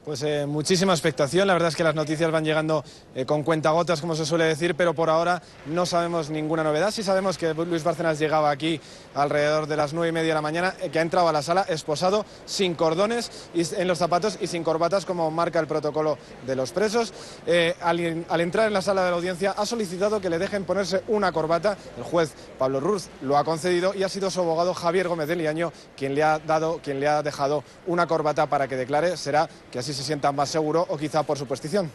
Pues muchísima expectación, la verdad es que las noticias van llegando con cuentagotas, como se suele decir, pero por ahora no sabemos ninguna novedad. Sí sabemos que Luis Bárcenas llegaba aquí alrededor de las 9:30 de la mañana, que ha entrado a la sala esposado, sin cordones en los zapatos y sin corbatas, como marca el protocolo de los presos. Al entrar en la sala de la audiencia ha solicitado que le dejen ponerse una corbata. El juez Pablo Ruz lo ha concedido y ha sido su abogado Javier Gómez de Liaño quien le ha dejado una corbata para que declare. Será que así se sienta más seguro o quizá por superstición.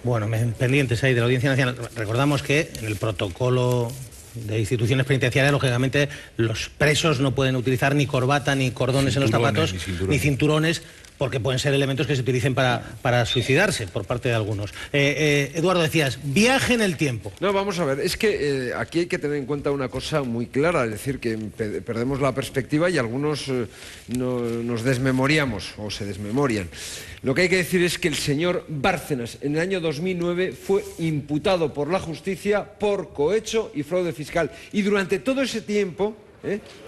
Bueno, pendientes ahí de la Audiencia Nacional. Recordamos que en el protocolo de instituciones penitenciarias, lógicamente, los presos no pueden utilizar ni corbata, ni cordones en los zapatos, ni cinturones, porque pueden ser elementos que se utilicen para suicidarse por parte de algunos. Eduardo, decías, viaje en el tiempo. No, vamos a ver, es que aquí hay que tener en cuenta una cosa muy clara, es decir, que perdemos la perspectiva y algunos nos desmemoriamos o se desmemorian. Lo que hay que decir es que el señor Bárcenas en el año 2009 fue imputado por la justicia por cohecho y fraude fiscal y durante todo ese tiempo,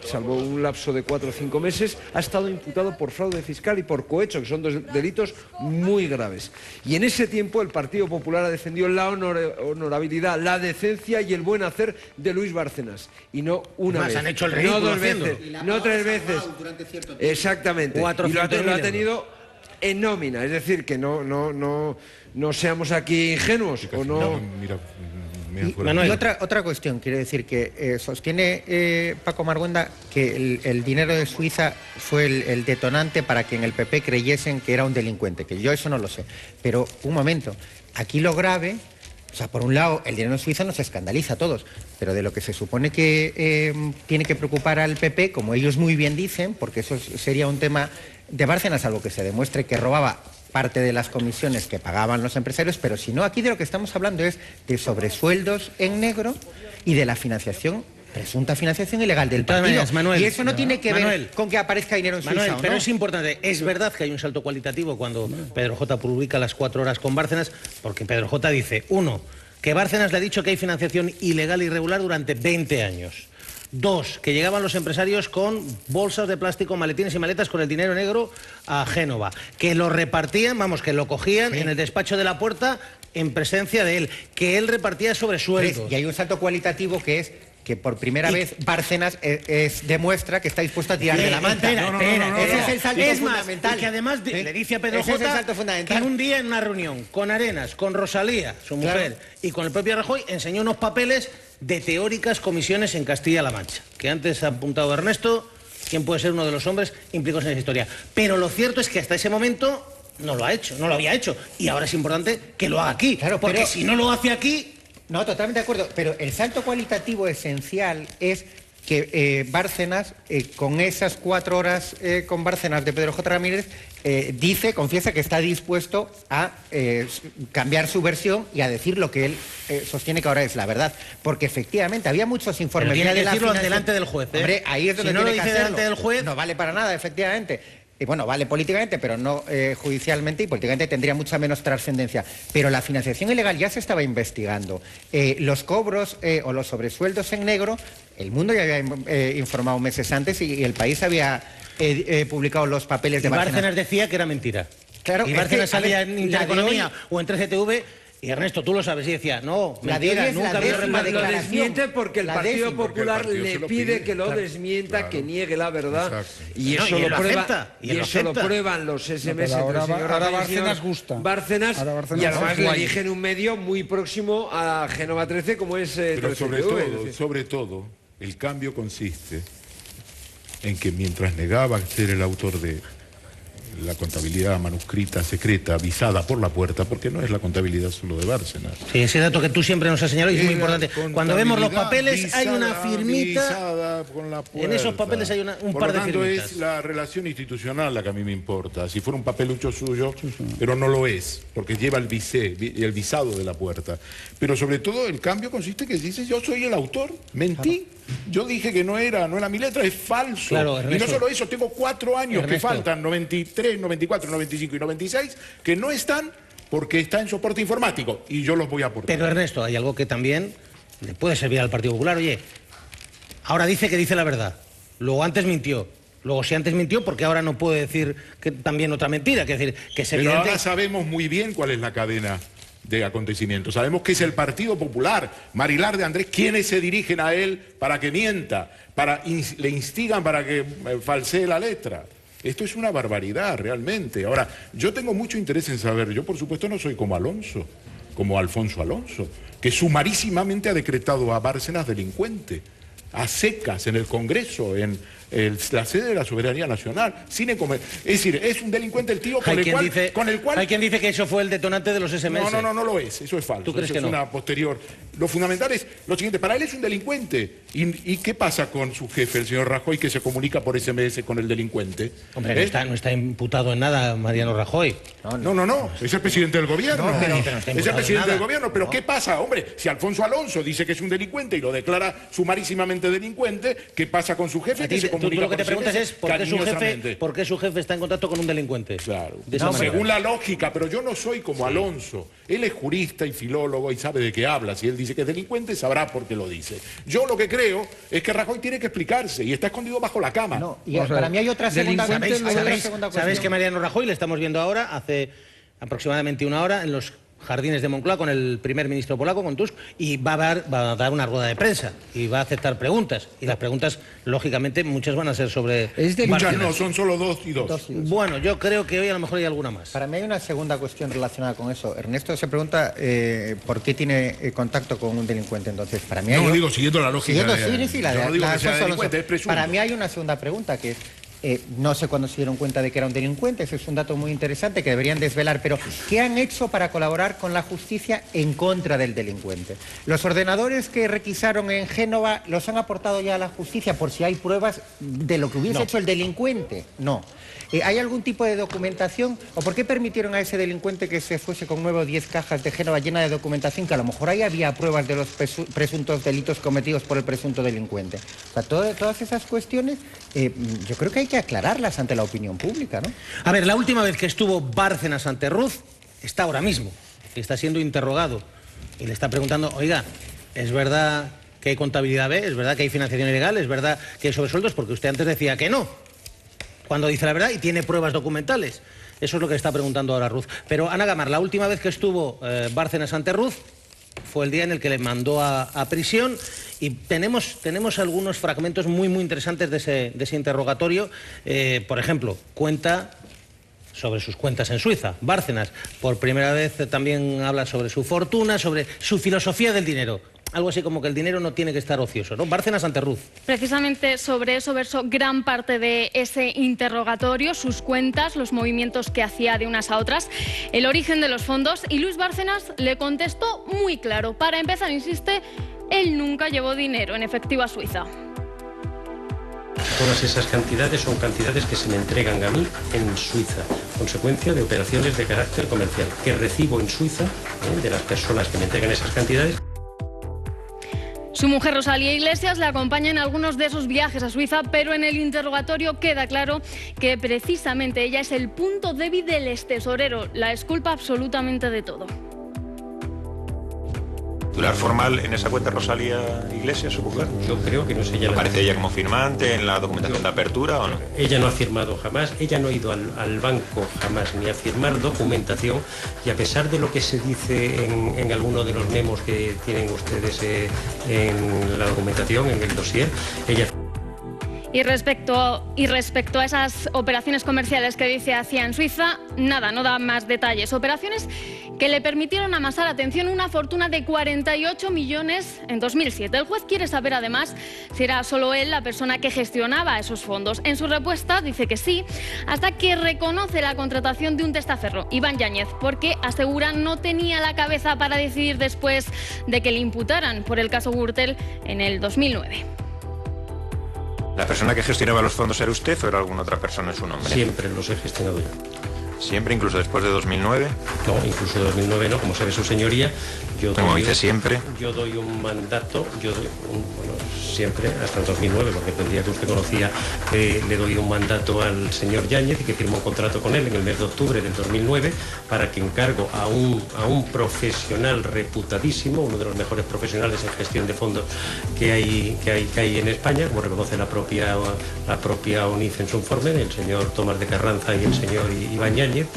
salvo un lapso de 4 o 5 meses, ha estado imputado por fraude fiscal y por cohecho, que son dos delitos muy graves. Y en ese tiempo el Partido Popular ha defendido la honorabilidad, la decencia y el buen hacer de Luis Bárcenas. Y no una vez, han hecho el ridículo, no 2 veces, no 3 veces. Exactamente. Y lo ha tenido en nómina, es decir, que no seamos aquí ingenuos. O no... Mira, y otra cuestión, quiero decir que sostiene Paco Marguenda que el dinero de Suiza fue el detonante para que en el PP creyesen que era un delincuente, que yo eso no lo sé. Pero, un momento, aquí lo grave, o sea, por un lado, el dinero de Suiza nos escandaliza a todos, pero de lo que se supone que tiene que preocupar al PP, como ellos muy bien dicen, porque eso sería un tema de Bárcenas, salvo que se demuestre que robaba parte de las comisiones que pagaban los empresarios, pero si no, aquí de lo que estamos hablando es de sobresueldos en negro y de la financiación, presunta financiación ilegal del partido. Manuel, y eso no tiene que ver con que aparezca dinero en Suiza, Manuel, ¿o no? pero es importante, es verdad que hay un salto cualitativo cuando Pedro J. publica las 4 horas con Bárcenas, porque Pedro J. dice, 1, que Bárcenas le ha dicho que hay financiación ilegal e irregular durante 20 años. 2, que llegaban los empresarios con bolsas de plástico, maletines y maletas con el dinero negro a Génova, que lo repartían, que lo cogían en el despacho de la Puerta en presencia de él, que él repartía sobresueldos. Y hay un salto cualitativo que es que por primera vez Bárcenas demuestra que está dispuesto a tirar de la manta. Ese es el salto fundamental. Y que además le dice a Pedro J. que un día en una reunión con Arenas, con Rosalía, su mujer, y con el propio Rajoy, enseñó unos papeles de teóricas comisiones en Castilla-La Mancha, que antes ha apuntado Ernesto, quién puede ser uno de los hombres implicados en esa historia. Pero lo cierto es que hasta ese momento no lo había hecho, y ahora es importante que lo haga aquí, porque si no lo hace aquí... No, totalmente de acuerdo, pero el salto cualitativo esencial es que Bárcenas, con esas 4 horas con Bárcenas de Pedro J. Ramírez, confiesa que está dispuesto a cambiar su versión y a decir lo que él sostiene que ahora es la verdad. Porque efectivamente había muchos informes... Pero tiene que decirlo delante del juez. Hombre, ahí es donde si no tiene lo dice que hacerlo. delante del juez... No vale para nada, efectivamente. Y bueno, vale políticamente, pero no judicialmente, y políticamente tendría mucha menos trascendencia. Pero la financiación ilegal ya se estaba investigando. Los cobros o los sobresueldos en negro, el Mundo ya había informado meses antes y el País había publicado los papeles de Bárcenas. Bárcenas decía que era mentira. Claro, y Bárcenas salía en Intereconomía o en 13TV... Y Ernesto, tú lo sabes, y decía, no, mentira, nunca lo desmiente porque el Partido Popular le pide que lo desmienta, que niegue la verdad. Y eso lo prueban los SMS del señor Bárcenas gusta. Bárcenas, y además le dije en un medio muy próximo a Génova 13, como es... Pero sobre todo, el cambio consiste en que mientras negaba ser el autor de la contabilidad manuscrita, secreta, avisada por la Puerta, porque no es la contabilidad solo de Bárcenas. Sí, ese dato que tú siempre nos has señalado y es muy importante. Cuando vemos los papeles hay una firmita, con la Puerta. en esos papeles hay un par de firmitas. Por lo tanto es la relación institucional la que a mí me importa. Si fuera un papelucho suyo, pero no lo es, porque lleva el visado de la Puerta. Pero sobre todo el cambio consiste en que dice, yo soy el autor, mentí. Yo dije que no era mi letra, es falso. Claro, Ernesto, y no solo eso, tengo 4 años Ernesto, que faltan, 93, 94, 95 y 96, que no están porque está en soporte informático y yo los voy a aportar. Pero Ernesto, hay algo que también le puede servir al Partido Popular. Oye, ahora dice que dice la verdad. Luego antes mintió. Luego si antes mintió, porque ahora no puede decir que también otra mentira. Que decir, que es evidente... Pero ahora sabemos muy bien cuál es la cadena de acontecimientos. Sabemos que es el Partido Popular, Marilar de Andrés, quienes se dirigen a él para que mienta, le instigan para que falsee la letra. Esto es una barbaridad, realmente. Ahora, yo tengo mucho interés en saber, yo por supuesto no soy como Alonso, como Alfonso Alonso, que sumarísimamente ha decretado a Bárcenas delincuente, a secas en el Congreso, en la sede de la soberanía nacional, es decir, es un delincuente el tío con el cual... Hay quien dice que eso fue el detonante de los SMS. No lo es, eso es falso. ¿Tú crees eso que es no? una posterior. Lo fundamental es lo siguiente, para él es un delincuente. ¿Y qué pasa con su jefe, el señor Rajoy, que se comunica por SMS con el delincuente? Hombre, no está imputado en nada Mariano Rajoy. No, es el presidente del gobierno. Pero Es el presidente del gobierno, pero ¿qué pasa? Hombre, si Alfonso Alonso dice que es un delincuente y lo declara sumarísimamente delincuente, ¿qué pasa con su jefe? Que se comunica tú lo que te por preguntas SMS es ¿por qué su jefe está en contacto con un delincuente? Claro, Según según la lógica, pero yo no soy como Alonso. Él es jurista y filólogo y sabe de qué habla. Si él dice que es delincuente, sabrá por qué lo dice. Yo lo que creo es que Rajoy tiene que explicarse y está escondido bajo la cama. No, y para mí hay otra segunda cuestión. ¿Sabéis que Mariano Rajoy le estamos viendo ahora, hace aproximadamente una hora, en los jardines de Moncloa con el primer ministro polaco, con Tusk, y va a dar una rueda de prensa y va a aceptar preguntas? Y las preguntas, lógicamente, muchas van a ser sobre... Muchas no, son solo 2 y 2. Bueno, yo creo que hoy a lo mejor hay alguna más. Para mí hay una segunda cuestión relacionada con eso. Ernesto se pregunta por qué tiene contacto con un delincuente. Entonces, para mí hay... siguiendo la lógica. Para mí hay una segunda pregunta que es... no sé cuándo se dieron cuenta de que era un delincuente, ese es un dato muy interesante que deberían desvelar, pero ¿qué han hecho para colaborar con la justicia en contra del delincuente? ¿Los ordenadores que requisaron en Génova los han aportado ya a la justicia por si hay pruebas de lo que hubiese hecho el delincuente? No. ¿Hay algún tipo de documentación? ¿O por qué permitieron a ese delincuente que se fuese con 9 o 10 cajas de Génova llena de documentación, que a lo mejor ahí había pruebas de los presuntos delitos cometidos por el presunto delincuente? O sea, todas esas cuestiones yo creo que hay que aclararlas ante la opinión pública, ¿no? A ver, la última vez que estuvo Bárcenas ante Ruz está ahora mismo, está siendo interrogado y le está preguntando, oiga, ¿es verdad que hay contabilidad B? ¿Es verdad que hay financiación ilegal? ¿Es verdad que hay sobresueldos? Porque usted antes decía que no, cuando dice la verdad y tiene pruebas documentales. Eso es lo que está preguntando ahora Ruz. Pero Ana Gamar, la última vez que estuvo Bárcenas ante Ruz fue el día en el que le mandó a prisión, y tenemos algunos fragmentos muy interesantes de ese interrogatorio. Por ejemplo, cuenta sobre sus cuentas en Suiza. Bárcenas, por primera vez, también habla sobre su fortuna, sobre su filosofía del dinero. Algo así como que el dinero no tiene que estar ocioso, ¿no? Bárcenas ante Ruz. Precisamente sobre eso versó gran parte de ese interrogatorio, sus cuentas, los movimientos que hacía de unas a otras, el origen de los fondos, y Luis Bárcenas le contestó muy claro. Para empezar, insiste, él nunca llevó dinero en efectivo a Suiza. Todas esas cantidades son cantidades que se me entregan a mí en Suiza, consecuencia de operaciones de carácter comercial, que recibo en Suiza de las personas que me entregan esas cantidades. Su mujer Rosalía Iglesias le acompaña en algunos de esos viajes a Suiza, pero en el interrogatorio queda claro que precisamente ella es el punto débil del extesorero. La exculpa absolutamente de todo. ¿Titular formal en esa cuenta Rosalía Iglesias, su mujer? Yo creo que no es ella. ¿Aparece ella como firmante en la documentación de apertura o no? Ella no ha firmado jamás, ella no ha ido al banco jamás ni a firmar documentación, y a pesar de lo que se dice en alguno de los memos que tienen ustedes en la documentación, en el dossier, ella... Y respecto a esas operaciones comerciales que dice hacía en Suiza, nada, no da más detalles. Operaciones que le permitieron amasar, atención, una fortuna de 48 millones en 2007. El juez quiere saber además si era solo él la persona que gestionaba esos fondos. En su respuesta dice que sí, hasta que reconoce la contratación de un testaferro, Iván Yáñez, porque asegura no tenía la cabeza para decidir después de que le imputaran por el caso Gürtel en el 2009. ¿La persona que gestionaba los fondos era usted o era alguna otra persona en su nombre? Siempre los he gestionado yo. ¿Siempre, incluso después de 2009? No, incluso 2009 no, como sabe su señoría. Como dice siempre. Yo doy un mandato, siempre, hasta el 2009, porque el día que usted conocía, le doy un mandato al señor Yáñez y que firmó un contrato con él en el mes de octubre del 2009 para que encargo a un profesional reputadísimo, uno de los mejores profesionales en gestión de fondos que hay en España, como reconoce la propia ONIF en su informe, el señor Tomás de Carranza y el señor Iván Yáñez.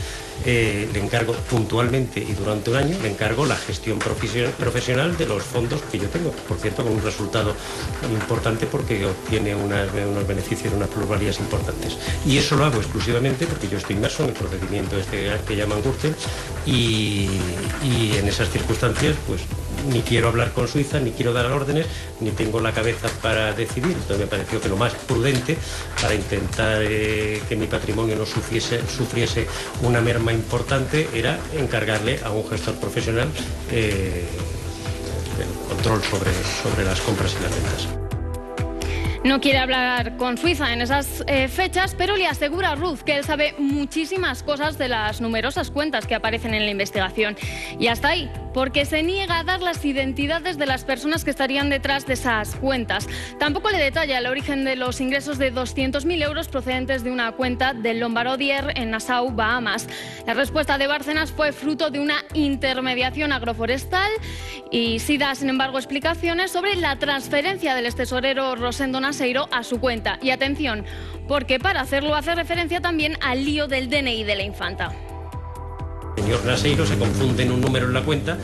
Le encargo puntualmente y durante un año, le encargo la gestión profesional de los fondos que yo tengo, por cierto con un resultado importante porque obtiene unos beneficios, unas plusvalías importantes. Y eso lo hago exclusivamente porque yo estoy inmerso en el procedimiento que llaman Gürtel y en esas circunstancias pues ni quiero hablar con Suiza, ni quiero dar órdenes, ni tengo la cabeza para decidir. Entonces me pareció que lo más prudente para intentar que mi patrimonio no sufriese una merma importante era encargarle a un gestor profesional el control sobre las compras y las ventas. No quiere hablar con Suiza en esas fechas, pero le asegura a Ruz que él sabe muchísimas cosas de las numerosas cuentas que aparecen en la investigación. Y hasta ahí, porque se niega a dar las identidades de las personas que estarían detrás de esas cuentas. Tampoco le detalla el origen de los ingresos de 200.000 euros procedentes de una cuenta del Lombardier en Nassau, Bahamas. La respuesta de Bárcenas fue fruto de una intermediación agroforestal y sí da, sin embargo, explicaciones sobre la transferencia del extesorero Rosendo Naseiro a su cuenta. Y atención, porque para hacerlo hace referencia también al lío del DNI de la infanta. El señor Naseiro se confunde en un número en la cuenta,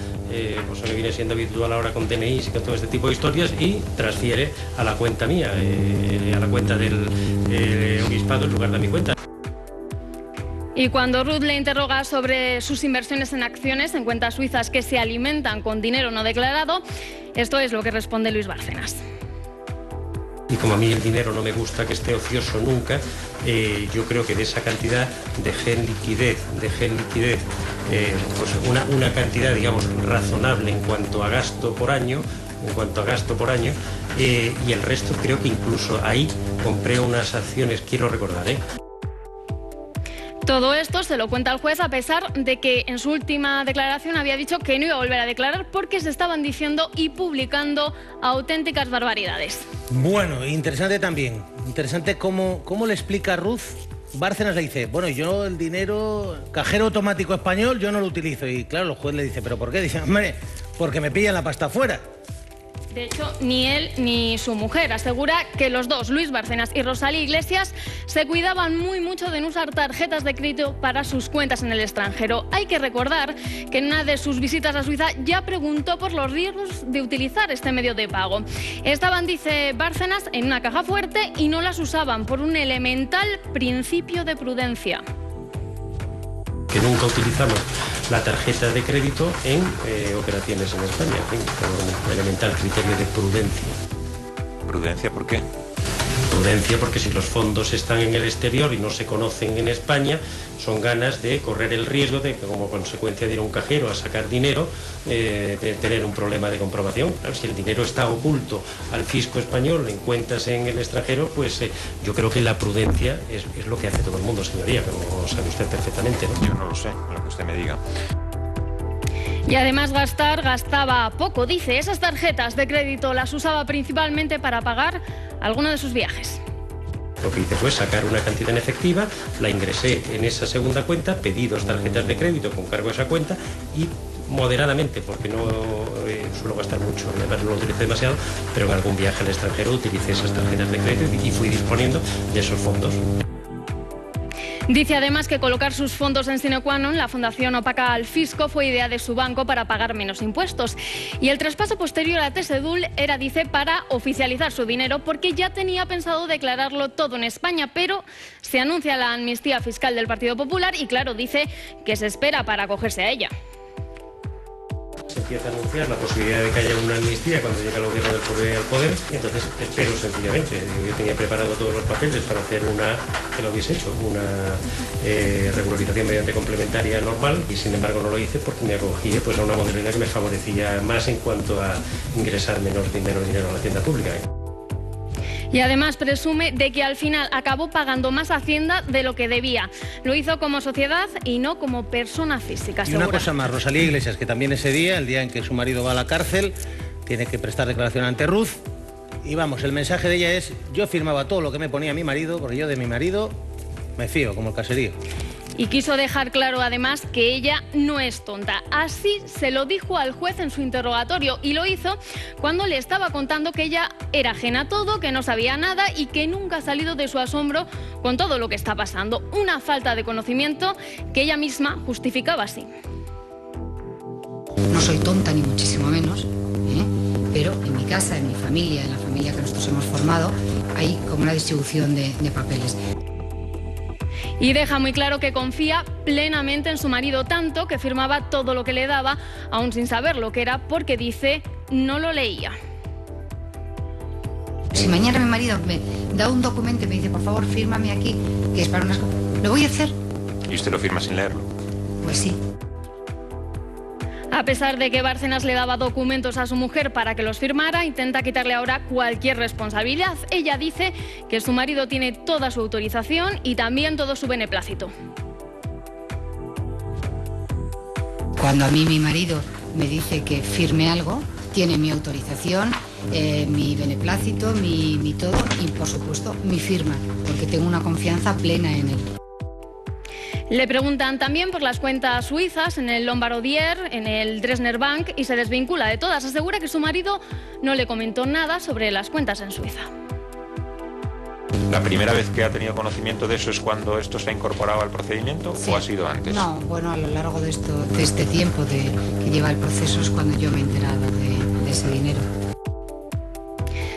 pues me viene siendo habitual ahora con DNIs y con todo este tipo de historias, y transfiere a la cuenta mía, a la cuenta del obispado en lugar de a mi cuenta. Y cuando Ruth le interroga sobre sus inversiones en acciones en cuentas suizas que se alimentan con dinero no declarado, esto es lo que responde Luis Bárcenas. Y como a mí el dinero no me gusta que esté ocioso nunca, yo creo que de esa cantidad dejé en liquidez, pues una cantidad, digamos, razonable en cuanto a gasto por año, y el resto creo que incluso ahí compré unas acciones, quiero recordar, Todo esto se lo cuenta al juez a pesar de que en su última declaración había dicho que no iba a volver a declarar porque se estaban diciendo y publicando auténticas barbaridades. Bueno, interesante también. Interesante cómo le explica a Ruth. Bárcenas le dice, bueno, yo el dinero, cajero automático español, yo no lo utilizo. Y claro, el juez le dice, ¿pero por qué? Dice, hombre, porque me pillan la pasta fuera. De hecho, ni él ni su mujer. Asegura que los dos, Luis Bárcenas y Rosalía Iglesias, se cuidaban muy mucho de no usar tarjetas de crédito para sus cuentas en el extranjero. Hay que recordar que en una de sus visitas a Suiza ya preguntó por los riesgos de utilizar este medio de pago. Estaban, dice Bárcenas, en una caja fuerte y no las usaban por un elemental principio de prudencia. Que nunca utilizamos la tarjeta de crédito en operaciones en España, en fin, por un elemental criterio de prudencia. ¿Prudencia por qué? Prudencia porque si los fondos están en el exterior y no se conocen en España, son ganas de correr el riesgo de que como consecuencia de ir a un cajero a sacar dinero, de tener un problema de comprobación. Claro, si el dinero está oculto al fisco español en cuentas en el extranjero, pues yo creo que la prudencia es lo que hace todo el mundo, señoría, como sabe usted perfectamente, ¿no? Yo no lo sé, lo que usted me diga. Y además gastaba poco, dice. Esas tarjetas de crédito las usaba principalmente para pagar alguno de sus viajes. Lo que hice fue sacar una cantidad en efectiva, la ingresé en esa segunda cuenta, pedí 2 tarjetas de crédito con cargo a esa cuenta y moderadamente, porque no suelo gastar mucho, además no lo utilicé demasiado, pero en algún viaje al extranjero utilicé esas tarjetas de crédito y fui disponiendo de esos fondos. Dice además que colocar sus fondos en sine qua non, la Fundación Opaca al Fisco, fue idea de su banco para pagar menos impuestos. Y el traspaso posterior a TSEDUL era, dice, para oficializar su dinero porque ya tenía pensado declararlo todo en España, pero se anuncia la amnistía fiscal del Partido Popular y, claro, dice que se espera para acogerse a ella. Se empieza a anunciar la posibilidad de que haya una amnistía cuando llega el gobierno del poder al poder, y entonces espero sencillamente. Yo tenía preparado todos los papeles para hacer que lo hubiese hecho, una regularización mediante complementaria normal, y sin embargo no lo hice porque me acogí pues a una modalidad que me favorecía más en cuanto a ingresar menos dinero a la hacienda pública. Y además presume de que al final acabó pagando más Hacienda de lo que debía. Lo hizo como sociedad y no como persona física. Y una cosa más, Rosalía Iglesias, que también ese día, el día en que su marido va a la cárcel, tiene que prestar declaración ante Ruz. Y vamos, el mensaje de ella es: yo firmaba todo lo que me ponía mi marido, porque yo de mi marido me fío, como el caserío. Y quiso dejar claro además que ella no es tonta. Así se lo dijo al juez en su interrogatorio, y lo hizo cuando le estaba contando que ella era ajena a todo, que no sabía nada y que nunca ha salido de su asombro con todo lo que está pasando. Una falta de conocimiento que ella misma justificaba así. No soy tonta ni muchísimo menos, pero en mi casa, en mi familia, en la familia que nosotros hemos formado, hay como una distribución de papeles. Y deja muy claro que confía plenamente en su marido, tanto que firmaba todo lo que le daba, aún sin saber lo que era, porque dice no lo leía. Si mañana mi marido me da un documento y me dice, por favor, fírmame aquí, que es para unas cosas, ¿lo voy a hacer? ¿Y usted lo firma sin leerlo? Pues sí. A pesar de que Bárcenas le daba documentos a su mujer para que los firmara, intenta quitarle ahora cualquier responsabilidad. Ella dice que su marido tiene toda su autorización y también todo su beneplácito. Cuando a mí mi marido me dice que firme algo, tiene mi autorización, mi beneplácito, mi todo y, por supuesto, mi firma, porque tengo una confianza plena en él. Le preguntan también por las cuentas suizas en el Lombard Odier, en el Dresdner Bank, y se desvincula de todas. Asegura que su marido no le comentó nada sobre las cuentas en Suiza. ¿La primera vez que ha tenido conocimiento de eso es cuando esto se ha incorporado al procedimiento, sí, o ha sido antes? No, bueno, a lo largo de este tiempo que lleva el proceso es cuando yo me he enterado de ese dinero.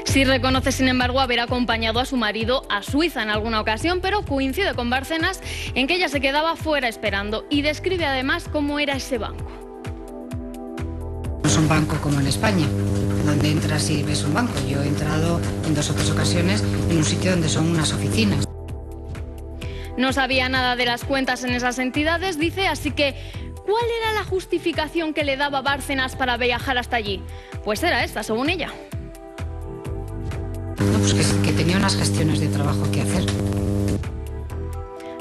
Sí reconoce, sin embargo, haber acompañado a su marido a Suiza en alguna ocasión, pero coincide con Bárcenas en que ella se quedaba fuera esperando, y describe además cómo era ese banco. No es un banco como en España, donde entras y ves un banco. Yo he entrado en 2 o 3 ocasiones en un sitio donde son unas oficinas. No sabía nada de las cuentas en esas entidades, dice, así que ¿cuál era la justificación que le daba Bárcenas para viajar hasta allí? Pues era esta, según ella. No, pues que tenía unas gestiones de trabajo que hacer.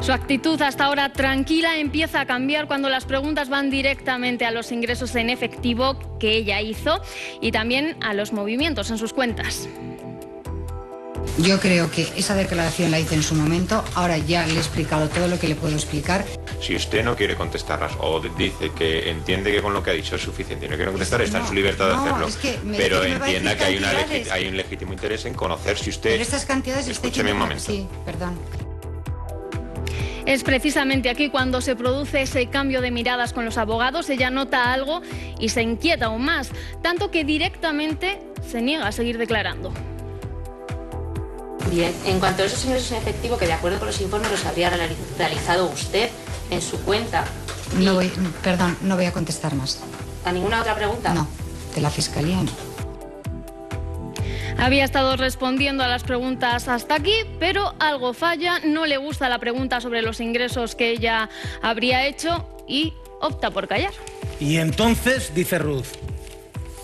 Su actitud hasta ahora tranquila empieza a cambiar cuando las preguntas van directamente a los ingresos en efectivo que ella hizo y también a los movimientos en sus cuentas. Yo creo que esa declaración la hice en su momento, ahora ya le he explicado todo lo que le puedo explicar. Si usted no quiere contestarlas o dice que entiende que con lo que ha dicho es suficiente y no quiere contestar, está en su libertad de hacerlo. Es que pero entienda que hay un legítimo interés en conocer si usted... Pero estas cantidades... Escúcheme un momento. Sí, perdón. Es precisamente aquí cuando se produce ese cambio de miradas con los abogados. Ella nota algo y se inquieta aún más, tanto que directamente se niega a seguir declarando. Bien, en cuanto a esos ingresos en efectivo, que de acuerdo con los informes los habría realizado usted en su cuenta. Perdón, no voy a contestar más. ¿A ninguna otra pregunta? No, de la Fiscalía no. Había estado respondiendo a las preguntas hasta aquí, pero algo falla, no le gusta la pregunta sobre los ingresos que ella habría hecho y opta por callar. Y entonces, dice Ruth,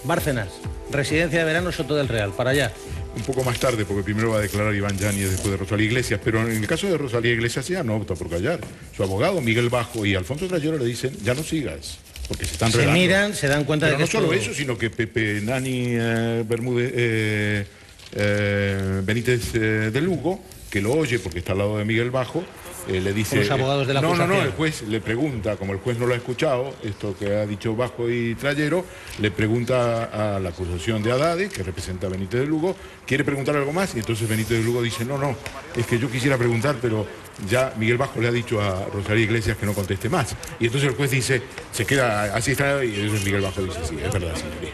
Bárcenas, residencia de verano Soto del Real, para allá. Un poco más tarde, porque primero va a declarar Iván Yáñez después de Rosalía Iglesias, pero en el caso de Rosalía Iglesias ya no opta por callar. Su abogado, Miguel Bajo y Alfonso Trayero le dicen, ya no sigas, porque se están relando. Se miran, se dan cuenta pero de que... no solo eso, sino que Pepe Nani Bermúdez, Benítez de Lugo, que lo oye porque está al lado de Miguel Bajo, le dice... Los abogados de la acusación. No, el juez le pregunta, como el juez no lo ha escuchado, esto que ha dicho Bajo y Trayero, le pregunta a la acusación de Haddad, que representa a Benítez de Lugo, ¿quiere preguntar algo más? Y entonces Benítez de Lugo dice, no, es que yo quisiera preguntar, pero ya Miguel Bajo le ha dicho a Rosalía Iglesias que no conteste más. Y entonces el juez dice, se queda así extrañado, y entonces Miguel Bajo dice, sí, es verdad, señoría.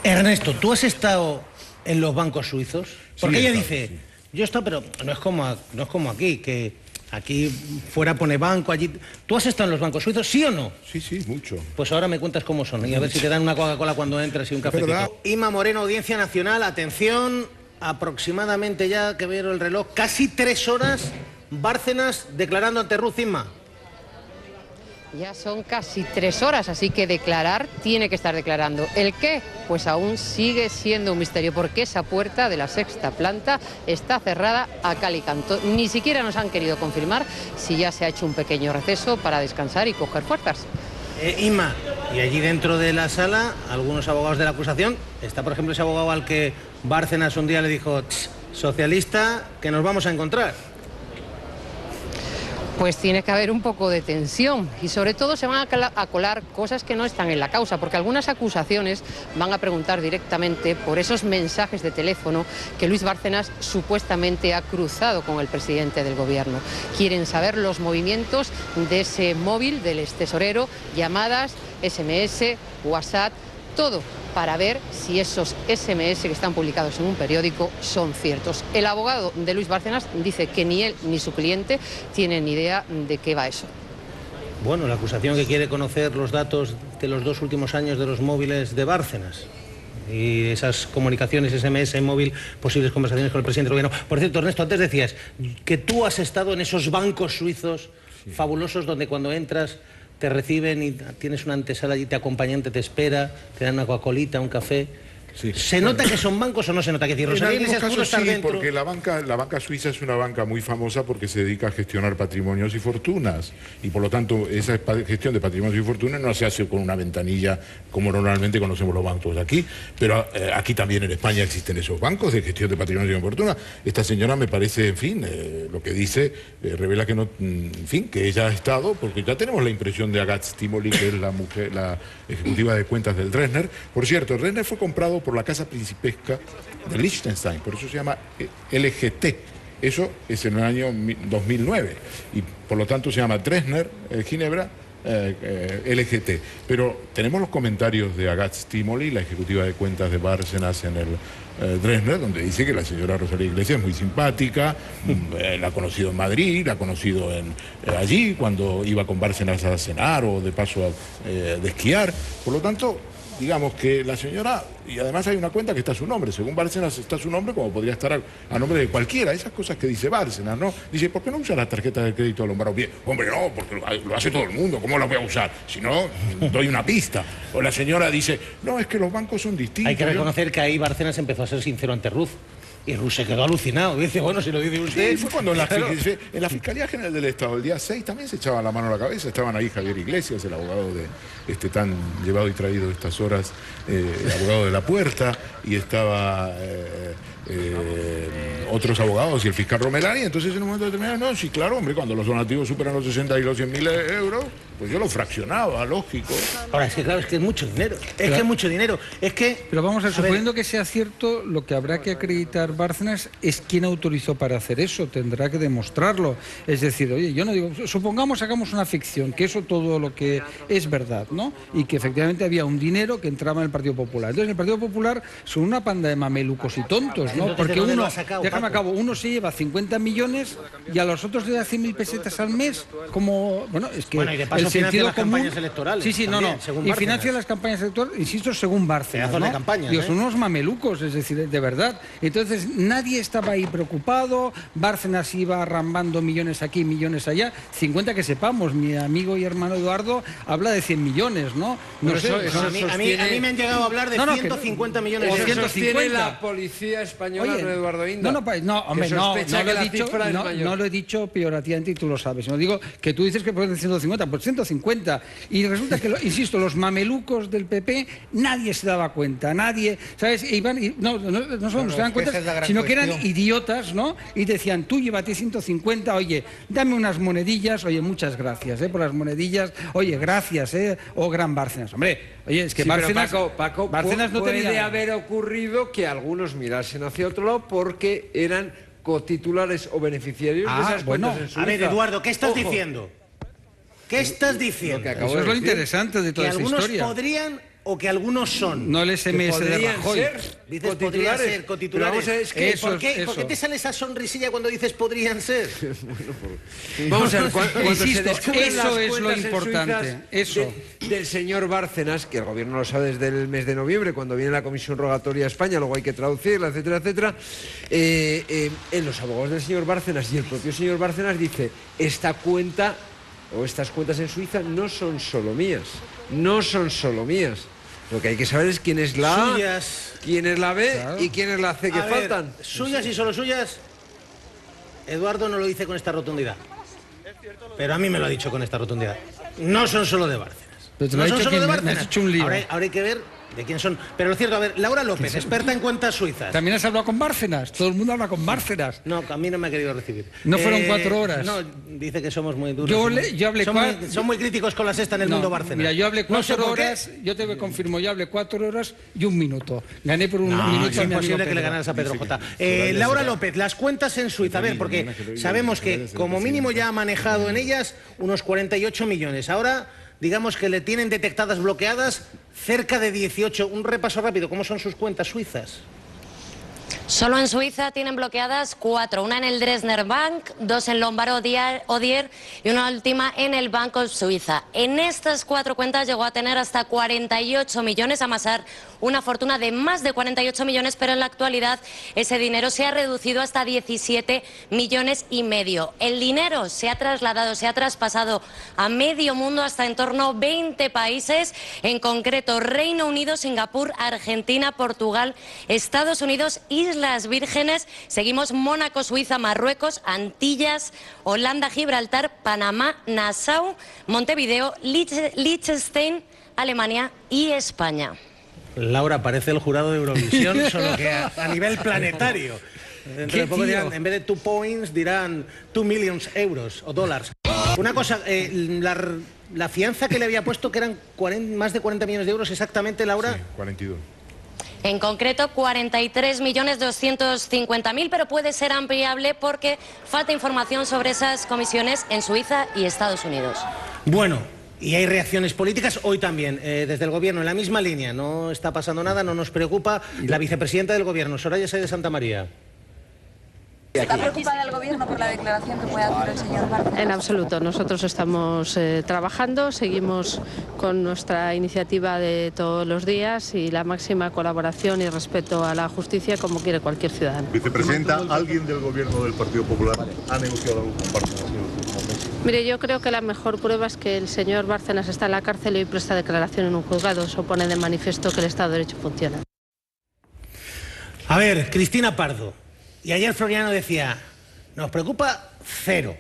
Ernesto, ¿tú has estado en los bancos suizos? Porque sí, ella dice, sí. Yo he estado, pero no es como aquí, que aquí fuera pone banco, allí... ¿Tú has estado en los bancos suizos, sí o no? Sí, mucho. Pues ahora me cuentas cómo son y a ver si te dan una Coca-Cola cuando entras y un cafecito. Ima Moreno, Audiencia Nacional, atención, aproximadamente ya que veo el reloj, casi 3 horas, Bárcenas declarando ante Ruth. Inma. Ya son casi 3 horas, así que declarar tiene que estar declarando. ¿El qué? Pues aún sigue siendo un misterio, porque esa puerta de la 6ª planta está cerrada a cal y canto. Ni siquiera nos han querido confirmar si ya se ha hecho un pequeño receso para descansar y coger fuerzas. Inma, y allí dentro de la sala, algunos abogados de la acusación, está por ejemplo ese abogado al que Bárcenas un día le dijo, socialista, que nos vamos a encontrar. Pues tiene que haber un poco de tensión y sobre todo se van a colar cosas que no están en la causa, porque algunas acusaciones van a preguntar directamente por esos mensajes de teléfono que Luis Bárcenas supuestamente ha cruzado con el presidente del gobierno. Quieren saber los movimientos de ese móvil del extesorero, llamadas, SMS, WhatsApp, todo para ver si esos SMS que están publicados en un periódico son ciertos. El abogado de Luis Bárcenas dice que ni él ni su cliente tienen ni idea de qué va eso. Bueno, la acusación que quiere conocer los datos de los 2 últimos años de los móviles de Bárcenas y esas comunicaciones SMS en móvil, posibles conversaciones con el presidente del gobierno. Por cierto, Ernesto, antes decías que tú has estado en esos bancos suizos fabulosos donde cuando entras te reciben y tienes una antesala allí, te acompañante te espera, te dan una Coca-Colita, un café. Sí. ¿Se nota que son bancos o no se nota? Que En algunos casos sí, porque la banca suiza es una banca muy famosa porque se dedica a gestionar patrimonios y fortunas. Y por lo tanto, esa gestión de patrimonios y fortunas no se hace con una ventanilla como normalmente conocemos los bancos de aquí. Pero aquí también en España existen esos bancos de gestión de patrimonios y fortunas. Esta señora me parece, en fin, lo que dice revela que no, en fin, que ella ha estado, porque ya tenemos la impresión de Agathe Stimoli, que es la ejecutiva de cuentas del Dresdner. Por cierto, el Dresdner fue comprado por la Casa Principesca de Liechtenstein, por eso se llama LGT. Eso es en el año 2009 y por lo tanto se llama Dresdner, Ginebra, LGT. Pero tenemos los comentarios de Agathe Stimoli, la ejecutiva de cuentas de Bárcenas en el Dresdner, donde dice que la señora Rosalía Iglesias es muy simpática, la ha conocido en Madrid, la ha conocido allí cuando iba con Bárcenas a cenar o de paso de esquiar. Por lo tanto, digamos que la señora, y además hay una cuenta que está a su nombre, según Bárcenas está a su nombre como podría estar a nombre de cualquiera, esas cosas que dice Bárcenas, ¿no? Dice, ¿por qué no usa la tarjeta de crédito de Lombardo? Bien, hombre, no, porque lo hace todo el mundo, ¿cómo la voy a usar? Si no, doy una pista. O la señora dice, no, es que los bancos son distintos. Hay que reconocer que ahí Bárcenas empezó a ser sincero ante Ruz. Y Ruz se quedó alucinado. Dice, bueno, si lo dice usted... Sí, fue cuando en la Fiscalía General del Estado, el día 6, también se echaba la mano a la cabeza. Estaban ahí Javier Iglesias, el abogado de tan llevado y traído estas horas, el abogado de la Puerta, y estaba otros abogados y el fiscal Romelani. Entonces en un momento determinado, no, sí, claro, hombre, cuando los donativos superan los 60 y los 100.000 euros, pues yo lo fraccionaba, lógico. Ahora, es que claro, es que es mucho dinero. Es que es mucho dinero. Es que... Pero vamos a ver, suponiendo que sea cierto, lo que habrá que acreditar Bárcenas es quién autorizó para hacer eso, tendrá que demostrarlo. Es decir, oye, yo no digo, supongamos hagamos una ficción, que eso todo lo que es verdad, ¿no? Y que efectivamente había un dinero que entraba en el Partido Popular. Entonces, el Partido Popular son una panda de mamelucos y tontos, ¿no? Porque uno, déjame acabo, uno se lleva 50 millones y a los otros le da 100.000 pesetas al mes, como, bueno, es que... Bueno, y de paso el sentido las común, campañas electorales. Sí, también, no. Y financia las campañas electorales, insisto, según Bárcenas, pedazos de campañas, Digo, son unos mamelucos, es decir, de verdad. Entonces, nadie estaba ahí preocupado, Bárcenas iba arrambando millones aquí, millones allá. 50 que sepamos, mi amigo y hermano Eduardo habla de 100 millones, ¿no? No sé, a mí me han llegado a hablar de 150 millones de euros. Eso sostiene la policía española, Oye, no Eduardo Inda. Hombre, no lo he dicho peyorativamente y tú lo sabes. No digo que tú dices que pueden 150, pues 150. Y resulta que, insisto, los mamelucos del PP, nadie se daba cuenta, nadie, ¿sabes? No solo se dan cuenta, sino que eran idiotas, ¿no? Y decían, tú llévate 150, oye, dame unas monedillas, oye, muchas gracias, por las monedillas, oye, gracias, o gran Bárcenas. Hombre, oye, es que sí, Bárcenas, Paco, Bárcenas no puede tenía... haber ocurrido que algunos mirasen hacia otro lado porque eran cotitulares o beneficiarios de esas cuentas en Suiza. A ver, Eduardo, ¿qué estás diciendo? ¿Qué estás diciendo? Eso es lo interesante de toda esta historia. Que algunos podrían o que algunos son. No el SMS de Rajoy. Dices podrían ser cotitulares. ¿Por qué te sale esa sonrisilla cuando dices podrían ser? Vamos a ver, cuando insisto, se descubren las eso es lo cuentas importante. Eso. Del señor Bárcenas, que el gobierno lo sabe desde el mes de noviembre, cuando viene la comisión rogatoria a España, luego hay que traducirla, etcétera, etcétera. En los abogados del señor Bárcenas y el propio señor Bárcenas dice, esta cuenta o estas cuentas en Suiza no son solo mías, no son solo mías. Lo que hay que saber es quién es la A, quién es la B, claro, y quién es la C que faltan. Suyas y solo suyas, Eduardo no lo dice con esta rotundidad, pero a mí me lo ha dicho con esta rotundidad. No son solo de Bárcenas. Pero te lo no ha dicho son solo de me has Bárcenas. hecho un lío. Ahora hay que ver de quién son. Pero lo cierto, a ver, Laura López, experta en cuentas suizas. ¿También has hablado con Bárcenas? Todo el mundo habla con Bárcenas. No, a mí no me ha querido recibir. ¿No fueron 4 horas? No, dice que somos muy duros. Yo hablé son muy críticos con la sexta en el mundo Bárcenas. Mira, yo hablé 4 horas, yo te confirmo, yo hablé 4 horas y 1 minuto. Gané por un minuto. Es imposible que le ganaras a Pedro J. Laura López, las cuentas en Suiza, a ver, porque sabemos que como mínimo ya ha manejado en ellas unos 48 millones. Ahora, digamos que le tienen detectadas bloqueadas cerca de 18. Un repaso rápido, ¿cómo son sus cuentas suizas? Solo en Suiza tienen bloqueadas 4, una en el Dresdner Bank, 2 en Lombard Odier y una última en el Banco of Suiza. En estas 4 cuentas llegó a tener hasta 48 millones, a amasar una fortuna de más de 48 millones, pero en la actualidad ese dinero se ha reducido hasta 17 millones y medio. El dinero se ha trasladado, se ha traspasado a medio mundo, hasta en torno a 20 países, en concreto Reino Unido, Singapur, Argentina, Portugal, Estados Unidos, Islas Vírgenes, seguimos Mónaco, Suiza, Marruecos, Antillas, Holanda, Gibraltar, Panamá, Nassau, Montevideo, Liechtenstein, Alemania y España. Laura, parece el jurado de Eurovisión, solo que a nivel planetario. Dentro de poco dirán, en vez de 2 points, dirán 2 millions euros o dólares. Una cosa, la fianza que le había puesto, que eran más de 40 millones de euros exactamente, Laura. Sí, 42. En concreto, 43.250.000, pero puede ser ampliable porque falta información sobre esas comisiones en Suiza y Estados Unidos. Bueno, y hay reacciones políticas hoy también, desde el Gobierno, en la misma línea. No está pasando nada, no nos preocupa. La vicepresidenta del Gobierno, Soraya Sáenz de Santa María. ¿Está preocupada el Gobierno por la declaración que puede hacer el señor Bárcenas? En absoluto. Nosotros estamos trabajando, seguimos con nuestra iniciativa de todos los días y la máxima colaboración y respeto a la justicia como quiere cualquier ciudadano. Vicepresidenta, ¿alguien del Gobierno del Partido Popular ha negociado algo con Bárcenas? Mire, yo creo que la mejor prueba es que el señor Bárcenas está en la cárcel y hoy presta declaración en un juzgado. Eso pone de manifiesto que el Estado de Derecho funciona. A ver, Cristina Pardo. Y ayer Floriano decía, nos preocupa 0.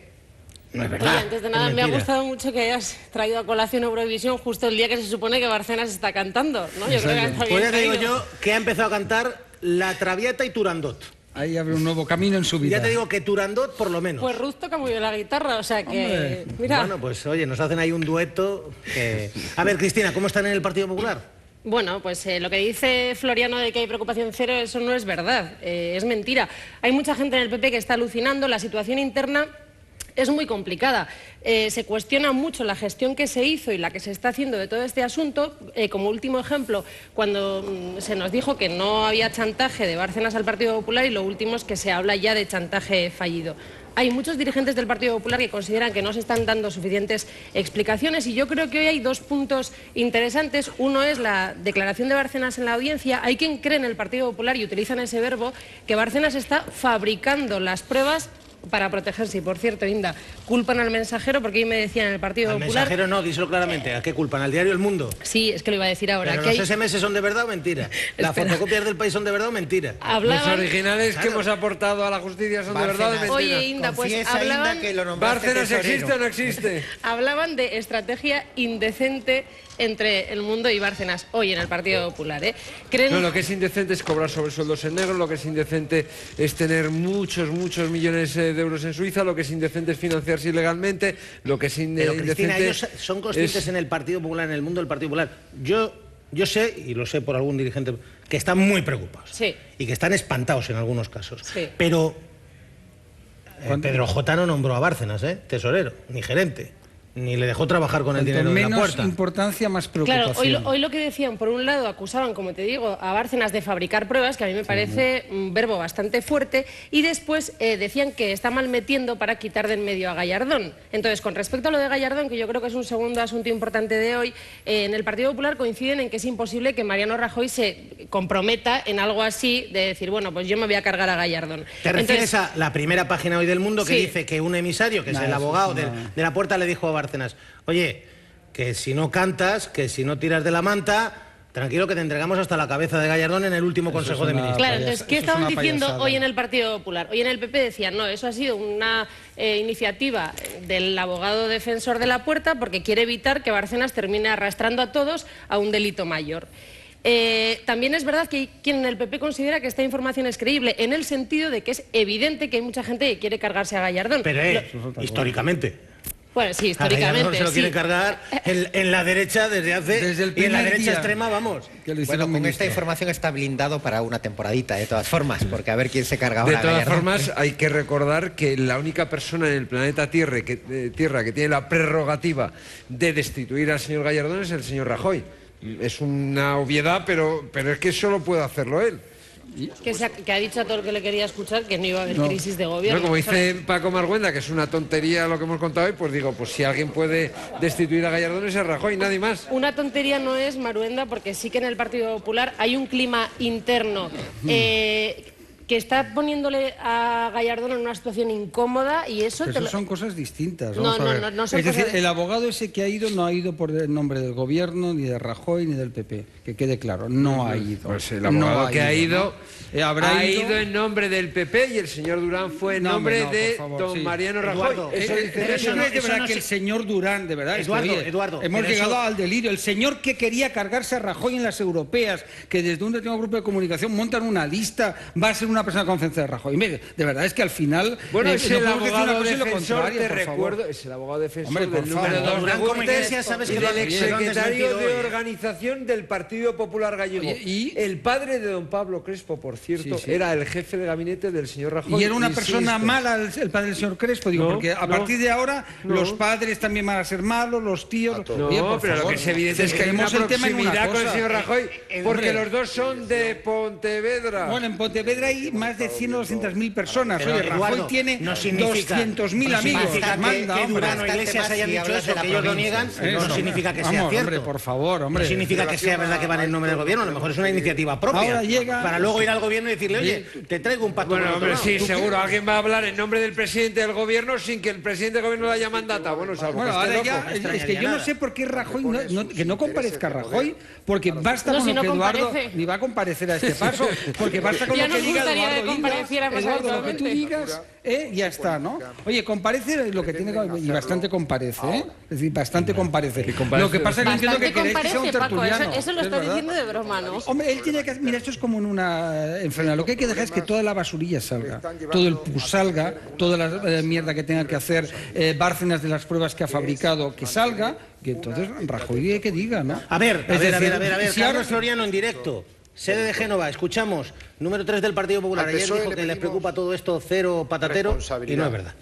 No es verdad. Oye, antes de nada, me ha gustado mucho que hayas traído a colación Eurovisión justo el día que se supone que Bárcenas está cantando, ¿no? Yo creo que está bien. Pues ya te digo yo que ha empezado a cantar La Traviata y Turandot. Ahí abre un nuevo camino en su vida. Ya te digo que Turandot, por lo menos. Pues Ruth toca muy bien la guitarra, o sea que... Mira. Bueno, pues oye, nos hacen ahí un dueto que... A ver, Cristina, ¿cómo están en el Partido Popular? Bueno, pues lo que dice Floriano de que hay preocupación 0, eso no es verdad, es mentira. Hay mucha gente en el PP que está alucinando, la situación interna es muy complicada. Se cuestiona mucho la gestión que se hizo y la que se está haciendo de todo este asunto. Como último ejemplo, cuando se nos dijo que no había chantaje de Bárcenas al Partido Popular, y lo último es que se habla ya de chantaje fallido. Hay muchos dirigentes del Partido Popular que consideran que no se están dando suficientes explicaciones, y yo creo que hoy hay 2 puntos interesantes. Uno es la declaración de Bárcenas en la audiencia. Hay quien cree en el Partido Popular, y utilizan ese verbo, que Bárcenas está fabricando las pruebas para protegerse. Y por cierto, Inda, culpan al Mensajero porque hoy me decían en el Partido Popular... Al Mensajero no, díselo claramente. ¿A qué culpan? ¿Al diario El Mundo? Sí, es que lo iba a decir ahora. ¿Pero los SMS son de verdad o mentira? ¿Las fotocopias del País son de verdad o mentira? Los originales que hemos aportado a la justicia son de verdad o mentira. Oye, Inda, pues hablaban... ¿Bárcenas existe o no existe? Hablaban de estrategia indecente entre El Mundo y Bárcenas hoy en el Partido Popular. No, lo que es indecente es cobrar sobresueldos en negro, lo que es indecente es tener muchos millones de euros en Suiza, lo que es indecente es financiarse ilegalmente, lo que es indecente... Pero Cristina, ellos son conscientes en el Partido Popular, en El Mundo del Partido Popular. Yo sé, y lo sé por algún dirigente, que están muy preocupados. Sí. Y que están espantados en algunos casos. Sí. Pero Pedro J no nombró a Bárcenas, tesorero, ni gerente. Ni le dejó trabajar con el dinero de la puerta. Menos importancia, más preocupación. Claro, hoy lo que decían, por un lado, acusaban, como te digo, a Bárcenas de fabricar pruebas, que a mí me parece un verbo bastante fuerte, y después decían que está mal metiendo para quitar de en medio a Gallardón. Entonces, con respecto a lo de Gallardón, que yo creo que es un segundo asunto importante de hoy, en el Partido Popular coinciden en que es imposible que Mariano Rajoy se comprometa en algo así, de decir, bueno, pues yo me voy a cargar a Gallardón. ¿Te refieres a la primera página hoy del Mundo que dice que un emisario, que es el abogado de la puerta, le dijo a Bárcenas: Bárcenas, oye, que si no cantas, que si no tiras de la manta... Tranquilo, que te entregamos hasta la cabeza de Gallardón en el último Consejo de Ministros. Claro, entonces, ¿qué estaban diciendo hoy en el Partido Popular? Hoy en el PP decían, no, eso ha sido una iniciativa del abogado defensor de la Puerta porque quiere evitar que Bárcenas termine arrastrando a todos a un delito mayor. También es verdad que hay quien en el PP considera que esta información es creíble, en el sentido de que es evidente que hay mucha gente que quiere cargarse a Gallardón. Pero históricamente... Bueno, sí, históricamente. Se lo quieren cargar en la derecha desde y en la derecha extrema, vamos. Bueno, con esta información está blindado para una temporadita, de todas formas, porque a ver quién se carga ahora. De todas formas, hay que recordar que la única persona en el planeta Tierra que tiene la prerrogativa de destituir al señor Gallardón es el señor Rajoy. Es una obviedad, pero es que solo puede hacerlo él. Que ha dicho a todo el que le quería escuchar que no iba a haber crisis de gobierno. No, como dice Paco Marguenda, que es una tontería lo que hemos contado hoy, pues digo, pues si alguien puede destituir a Gallardón es el Rajoy, nadie más. Una tontería no es, Maruenda, porque sí que en el Partido Popular hay un clima interno que está poniéndole a Gallardón en una situación incómoda y eso... Pero son cosas distintas. No son es decir, cosas... el abogado ese que ha ido no ha ido por el nombre del gobierno, ni de Rajoy, ni del PP. Que quede claro, no ha ido. Pues el abogado que ha ido en nombre del PP y el señor Durán fue en nombre de don Mariano Rajoy. Eso no es de verdad que el señor Durán, de verdad. Eduardo, hemos llegado al delirio. El señor que quería cargarse a Rajoy en las europeas, que desde un determinado grupo de comunicación montan una lista, va a ser una persona de confianza de Rajoy. De verdad es que al final... Bueno, es el abogado defensor, te recuerdo, es el abogado defensor del número 2 de Gürtel y del exsecretario de Organización del Partido Popular Gallego. Y el padre de don Pablo Crespo, por cierto, era el jefe de gabinete del señor Rajoy. Y era una persona mala el padre del señor Crespo, digo, porque a partir de ahora los padres también van a ser malos, los tíos... No, pero lo que es evidente es que hay una proximidad con el señor Rajoy, porque los dos son de Pontevedra. Bueno, en Pontevedra hay más de 100 o 200.000 personas. Oye, Rajoy tiene 200.000 amigos. Que Durán o Iglesias hayan dicho eso, que ellos lo niegan, no significa que sea cierto. Hombre, por favor, hombre. No significa que sea verdad que van en nombre del gobierno, a lo mejor es una iniciativa propia. Para luego ir al gobierno y decirle, oye, te traigo un pacto. Bueno, hombre, sí, seguro. Alguien va a hablar en nombre del presidente del gobierno sin que el presidente del gobierno lo haya mandado. Bueno, salvo que esté loco. Ya, es que yo no sé por qué Rajoy, que no comparezca Rajoy, porque basta con lo que Eduardo ni va a comparecer a este paso, porque basta con lo que diga Eduardo, lo que tú digas, ya está, ¿no? Oye, comparece lo que tiene y bastante comparece, ¿eh? Es decir, bastante comparece. Lo que pasa es que entiendo que queréis que sea un tertuliano. Eso lo está diciendo de broma, ¿no? Hombre, él tiene que... Mira, esto es como en una enfermedad. Lo que hay que dejar es que toda la basurilla salga, todo el pus salga, toda la mierda que tenga que hacer Bárcenas de las pruebas que ha fabricado, que salga, que entonces Rajoy que diga, ¿no? A ver, Carlos Floriano en directo. Sede de Génova, escuchamos, número 3 del Partido Popular. Ayer dijo que les preocupa todo esto cero patatero y no es verdad.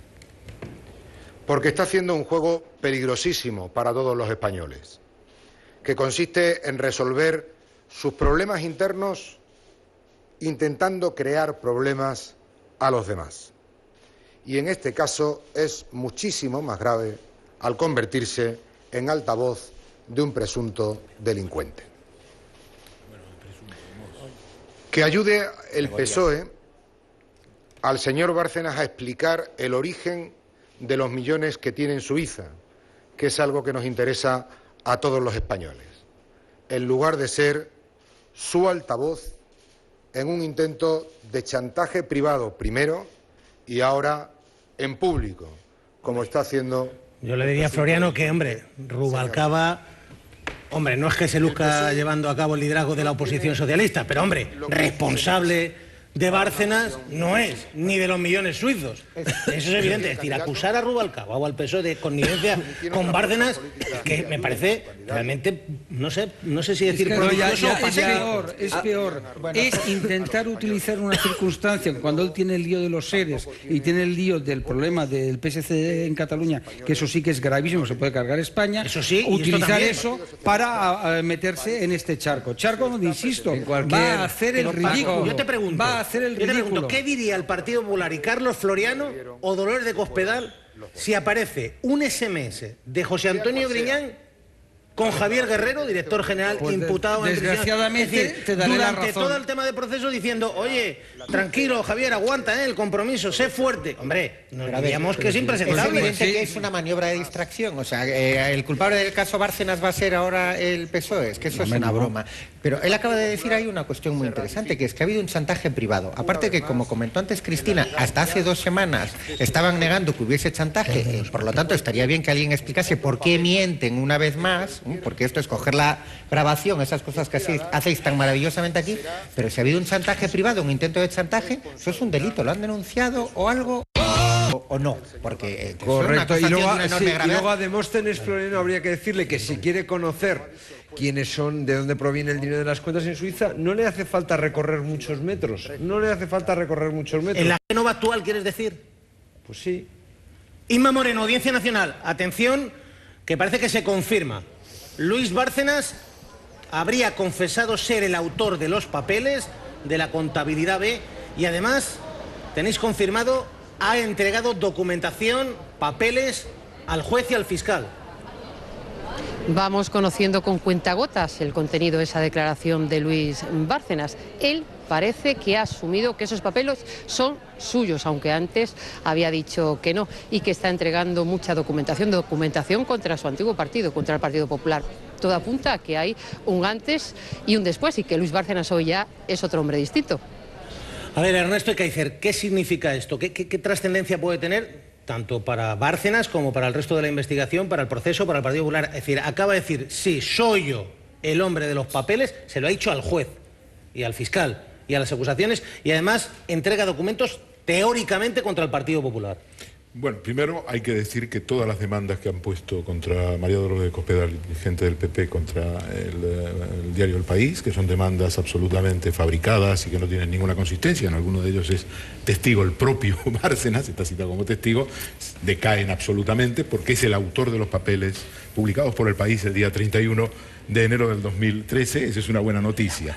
Porque está haciendo un juego peligrosísimo para todos los españoles, que consiste en resolver sus problemas internos intentando crear problemas a los demás. Y en este caso es muchísimo más grave al convertirse en altavoz de un presunto delincuente. Que ayude el PSOE al señor Bárcenas a explicar el origen de los millones que tiene en Suiza, que es algo que nos interesa a todos los españoles, en lugar de ser su altavoz en un intento de chantaje privado primero y ahora en público, como está haciendo... Yo le diría a Floriano que, hombre, Rubalcaba... Hombre, no es que se luzca llevando a cabo el liderazgo de la oposición socialista, pero, hombre, responsable de Bárcenas no es, ni de los millones suizos. Eso es evidente. Es decir, acusar a Rubalcaba o al PSOE de connivencia con Bárcenas, que me parece realmente, no sé si decir prodigioso o patético. Es peor. Es intentar utilizar una circunstancia cuando él tiene el lío de los seres y tiene el lío del problema del PSC en Cataluña, que eso sí que es gravísimo, se puede cargar España, eso sí, utilizar eso para meterse en este charco. Charco donde, insisto, va a hacer el ridículo. Yo te pregunto, ¿qué diría el Partido Popular y Carlos Floriano o Dolores de Cospedal si aparece un SMS de José Antonio Griñán con Javier Guerrero, director general, Pues imputado en prisión. desgraciadamente, Es decir, te daré la durante razón. todo el tema de proceso diciendo, oye, tranquilo, Javier, aguanta el compromiso, sé fuerte. Hombre, nos diríamos que es impresentable. Es evidente que es una maniobra de distracción. O sea, el culpable del caso Bárcenas va a ser ahora el PSOE. Es que eso es una broma. Pero él acaba de decir ahí una cuestión muy interesante, que es que ha habido un chantaje privado. Aparte que, como comentó antes Cristina, hasta hace 2 semanas estaban negando que hubiese chantaje. Por lo tanto, estaría bien que alguien explicase por qué mienten una vez más, porque esto es coger la grabación, esas cosas que hacéis tan maravillosamente aquí. Pero si ha habido un chantaje privado, un intento de chantaje, eso es un delito. ¿Lo han denunciado o algo? O no, porque correcto, es una y luego, acusación de una enorme y gravedad. luego a Demóstenes Floriano habría que decirle que si quiere conocer quiénes son, de dónde proviene el dinero de las cuentas en Suiza, no le hace falta recorrer muchos metros, no le hace falta recorrer muchos metros. ¿En la Génova actual quieres decir? Pues sí. Inma Moreno, Audiencia Nacional, atención, que parece que se confirma. Luis Bárcenas habría confesado ser el autor de los papeles de la contabilidad B y además tenéis confirmado ha entregado documentación, papeles al juez y al fiscal. Vamos conociendo con cuentagotas el contenido de esa declaración de Luis Bárcenas. Él parece que ha asumido que esos papeles son suyos, aunque antes había dicho que no, y que está entregando mucha documentación contra su antiguo partido, contra el Partido Popular. Todo apunta a que hay un antes y un después y que Luis Bárcenas hoy ya es otro hombre distinto. A ver, Ernesto Ekaizer, ¿qué significa esto? ¿Qué trascendencia puede tener tanto para Bárcenas como para el resto de la investigación, para el proceso, para el Partido Popular? Es decir, acaba de decir, sí, soy yo el hombre de los papeles, se lo ha dicho al juez y al fiscal y a las acusaciones, y además entrega documentos teóricamente contra el Partido Popular. Bueno, primero hay que decir que todas las demandas que han puesto contra María Dolores de Cospedal, dirigente del PP, contra el diario El País, que son demandas absolutamente fabricadas y que no tienen ninguna consistencia, en alguno de ellos es testigo el propio Bárcenas, está citado como testigo, decaen absolutamente porque es el autor de los papeles publicados por El País el día 31 de enero del 2013, esa es una buena noticia.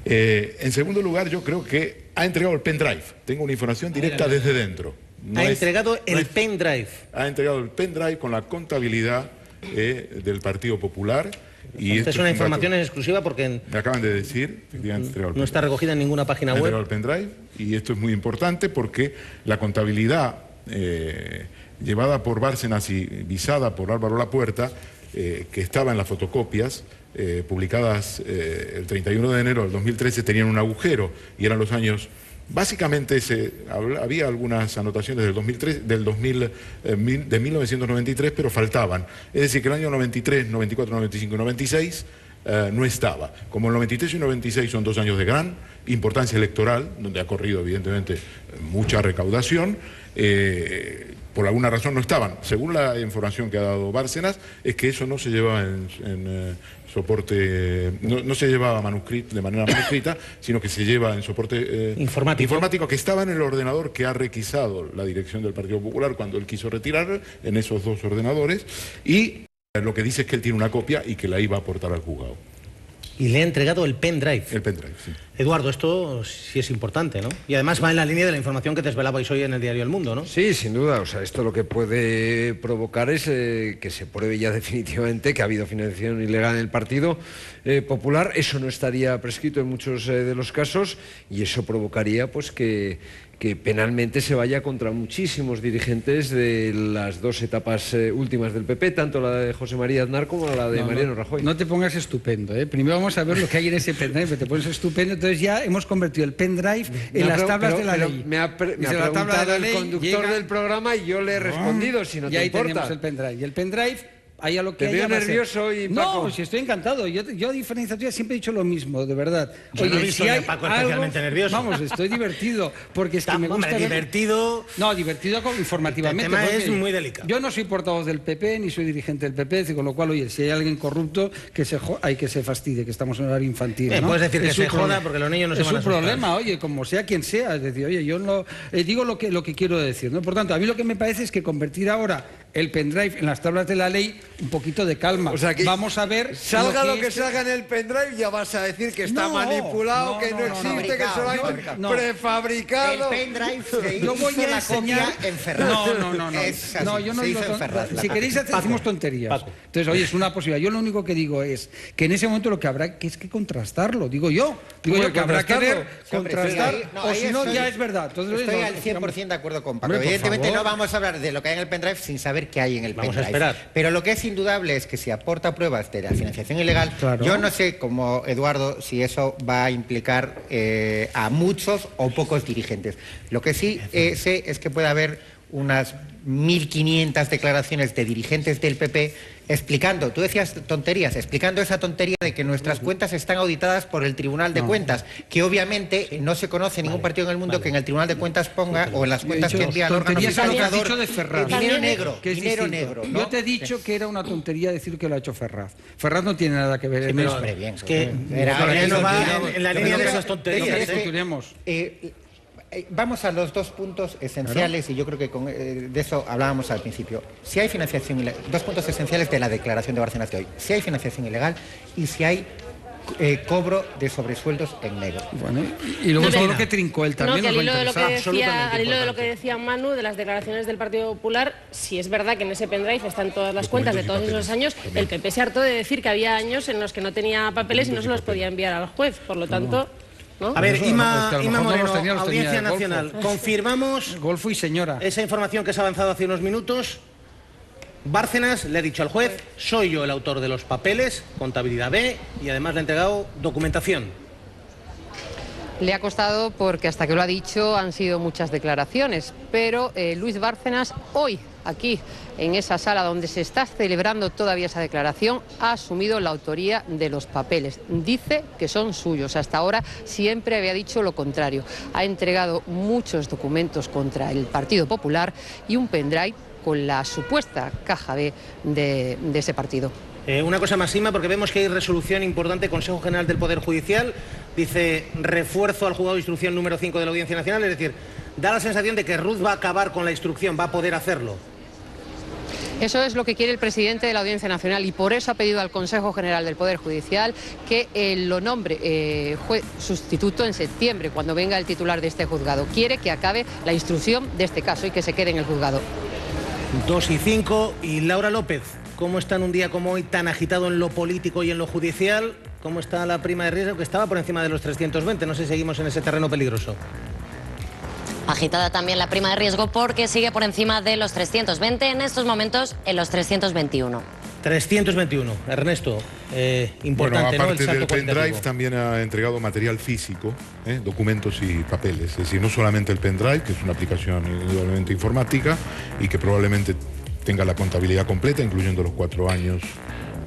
En segundo lugar, yo creo que ha entregado el pendrive, tengo una información directa desde dentro. Ha entregado el pendrive. Ha entregado el pendrive con la contabilidad del Partido Popular. Y esta es una información exclusiva porque me acaban de decir, efectivamente, no está recogida en ninguna página web. Ha entregado el pendrive y esto es muy importante porque la contabilidad llevada por Bárcenas y visada por Álvaro Lapuerta, que estaba en las fotocopias publicadas el 31 de enero del 2013, tenían un agujero y eran los años. Básicamente había algunas anotaciones de 1993, pero faltaban. Es decir, que el año 93, 94, 95 y 96 no estaba. Como el 93 y 96 son 2 años de gran importancia electoral, donde ha corrido evidentemente mucha recaudación, por alguna razón no estaban. Según la información que ha dado Bárcenas, es que eso no se llevaba en soporte, no se llevaba de manera manuscrita, sino que se lleva en soporte informático que estaba en el ordenador que ha requisado la dirección del Partido Popular cuando él quiso retirar, en esos 2 ordenadores, y lo que dice es que él tiene una copia y que la iba a aportar al juzgado. Y le ha entregado el pendrive. El pendrive, sí. Eduardo, esto sí es importante, ¿no? Y además va en la línea de la información que desvelabais hoy en el diario El Mundo, ¿no? Sí, sin duda. O sea, esto lo que puede provocar es que se pruebe ya definitivamente que ha habido financiación ilegal en el Partido Popular. Eso no estaría prescrito en muchos de los casos y eso provocaría pues que penalmente se vaya contra muchísimos dirigentes de las 2 etapas últimas del PP, tanto la de José María Aznar como la de Mariano Rajoy. No te pongas estupendo, ¿eh? Primero vamos a ver lo que hay en ese pendrive, te pones estupendo, entonces ya hemos convertido el pendrive en las tablas de la ley. Me ha preguntado el conductor del programa y yo le he respondido, si no te importa. Y ahí tenemos el pendrive. Y el pendrive... Ahí a lo que te veo nervioso y Paco. No, si estoy encantado. Yo a diferencia tuya siempre he dicho lo mismo, de verdad. Yo no he visto a Paco especialmente nervioso. Vamos, estoy divertido porque es que me gusta. Divertido. No, divertido informativamente. El tema es muy delicado. Yo no soy portavoz del PP ni soy dirigente del PP, con lo cual, oye, si hay alguien corrupto hay que se fastidie, que estamos en horario infantil. ¿no? Puedes decir que se joda porque los niños no se van a asustar. Es un problema, oye, como sea quien sea. Es decir, oye, yo no digo lo que quiero decir, ¿no? Por tanto, a mí lo que me parece es que convertir ahora el pendrive en las tablas de la ley, un poquito de calma. O sea que vamos a ver... Salga lo que salga en el pendrive, ya vas a decir que está manipulado, que no existe, que solamente prefabricado. El pendrive yo voy a enseñar en Ferraz. No, yo no digo si queréis decimos tonterías. Entonces, oye, es una posibilidad. Yo lo único que digo es que en ese momento lo que habrá que contrastarlo, digo yo que habrá que ver, contrastar, o si no ya es verdad. Entonces, estoy al 100% de acuerdo con Paco. Evidentemente no vamos a hablar de lo que hay en el pendrive sin saber qué hay en el pendrive. Vamos a esperar. Pero lo que es indudable es que si aporta pruebas de la financiación ilegal, yo no sé, como Eduardo, si eso va a implicar a muchos o pocos dirigentes. Lo que sí sé es que puede haber unas 1.500 declaraciones de dirigentes del PP explicando, tú decías tonterías, explicando esa tontería de que nuestras cuentas están auditadas por el Tribunal de Cuentas, que obviamente no se conoce ningún partido en el mundo que en el Tribunal de Cuentas ponga, o en las cuentas que envía al órgano fiscalizador, dinero negro, dinero negro. ¿no? Yo te he dicho que era una tontería decir que lo ha hecho Ferraz. Ferraz no tiene nada que ver en eso. Es que no va en la línea de esas tonterías. Vamos a los dos puntos esenciales, y yo creo que de eso hablábamos al principio. Si hay financiación ilegal, dos puntos esenciales de la declaración de Bárcenas de hoy. Si hay financiación ilegal y si hay cobro de sobresueldos en negro. Bueno, y luego todo lo que trincó él también. Al hilo de lo que decía Manu de las declaraciones del Partido Popular, si es verdad que en ese pendrive están todas las cuentas de todos esos años, el PP se hartó de decir que había años en los que no tenía papeles y no se los podía enviar al juez. Por lo tanto... ¿no? A ver, Ima Moreno, Audiencia Nacional, confirmamos Golfo y señora. Esa información que se ha avanzado hace unos minutos. Bárcenas le ha dicho al juez, soy yo el autor de los papeles, contabilidad B, y además le ha entregado documentación. Le ha costado porque hasta que lo ha dicho han sido muchas declaraciones, pero Luis Bárcenas hoy, aquí en esa sala donde se está celebrando todavía esa declaración, ha asumido la autoría de los papeles. Dice que son suyos. Hasta ahora siempre había dicho lo contrario. Ha entregado muchos documentos contra el Partido Popular y un pendrive con la supuesta caja B de ese partido. Una cosa más, Ima, porque vemos que hay resolución importante, Consejo General del Poder Judicial, dice refuerzo al juzgado de instrucción número 5 de la Audiencia Nacional, es decir, da la sensación de que Ruz va a acabar con la instrucción, va a poder hacerlo. Eso es lo que quiere el presidente de la Audiencia Nacional y por eso ha pedido al Consejo General del Poder Judicial que lo nombre juez sustituto en septiembre, cuando venga el titular de este juzgado. Quiere que acabe la instrucción de este caso y que se quede en el juzgado. 2:05 y Laura López, ¿cómo está en un día como hoy tan agitado en lo político y en lo judicial? ¿Cómo está la prima de riesgo que estaba por encima de los 320? No sé si seguimos en ese terreno peligroso. Agitada también la prima de riesgo porque sigue por encima de los 320, en estos momentos en los 321. 321, Ernesto, importante, bueno, aparte ¿no? del pendrive también ha entregado material físico, documentos y papeles, es decir, no solamente el pendrive, que es una aplicación indudablemente informática y que probablemente tenga la contabilidad completa, incluyendo los 4 años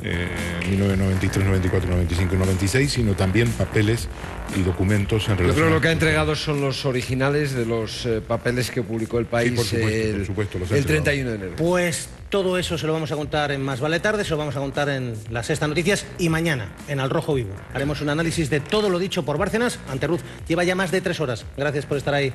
1993, 94, 95 y 96, sino también papeles y documentos en relación. Yo creo que lo que ha entregado son los originales de los papeles que publicó el país, sí, por supuesto, el 31 de enero. Pues todo eso se lo vamos a contar en Más Vale Tarde, se lo vamos a contar en La Sexta Noticias y mañana en Al Rojo Vivo. Haremos un análisis de todo lo dicho por Bárcenas ante Ruz. Lleva ya más de 3 horas. Gracias por estar ahí.